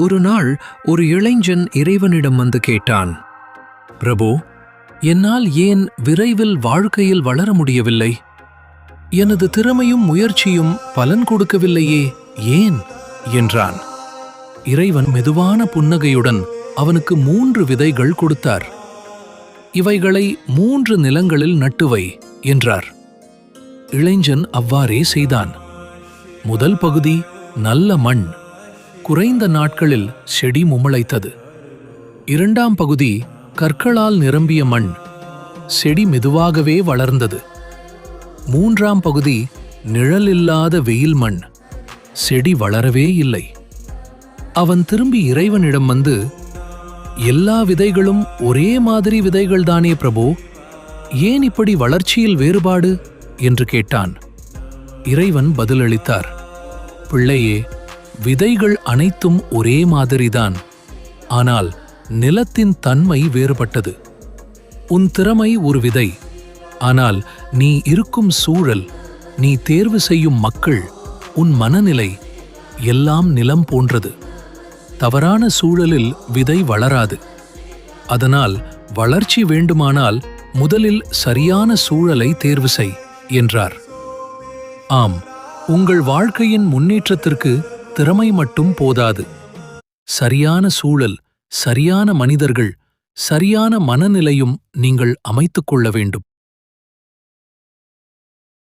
ஒரு நாள் ஒரு இளைஞன் இறைவனிடம் வந்து கேட்டான், பிரபு, என்னால் ஏன் விரைவில் வாழ்க்கையில் வளர முடியவில்லை? எனது திறமையும் முயற்சியும் பலன் கொடுக்கவில்லையே, ஏன் என்றான். இறைவன் மெதுவான புன்னகையுடன் அவனுக்கு 3 விதைகள் கொடுத்தார். இவைகளை 3 நிலங்களில் நட்டுவை என்றார். இளைஞன் அவ்வாறே செய்தான். முதல் பகுதி நல்ல மண். குறைந்த நாட்களில் செடி முளைத்தது. 2ஆம் பகுதி கற்களால் நிரம்பிய மண். செடி மெதுவாகவே வளர்ந்தது. 3ஆம் பகுதி நிழலில்லாத வெயில் மண். செடி வளரவே இல்லை. அவன் திரும்பி இறைவனிடம் வந்து, எல்லா விதைகளும் ஒரே மாதிரி விதைகள்தானே பிரபு, ஏன் இப்படி வளர்ச்சியில் வேறுபாடு என்று கேட்டான். இறைவன் பதிலளித்தார், பிள்ளையே, விதைகள் அனைத்தும் ஒரே மாதிரிதான், ஆனால் நிலத்தின் தன்மை வேறுபட்டது. உன் திறமை ஒரு விதை, ஆனால் நீ இருக்கும் சூழல், நீ தேர்வு செய்யும் மக்கள், உன் மனநிலை எல்லாம் நிலம் போன்றது. தவறான சூழலில் விதை வளராது. அதனால் வளர்ச்சி வேண்டுமானால் முதலில் சரியான சூழலை தேர்வு செய் என்றார். ஆம், உங்கள் வாழ்க்கையின் முன்னேற்றத்திற்கு திறமை மட்டும் போதாது. சரியான சூழல், சரியான மனிதர்கள், சரியான மனநிலையும் நீங்கள் அமைத்துக் கொள்ள வேண்டும்.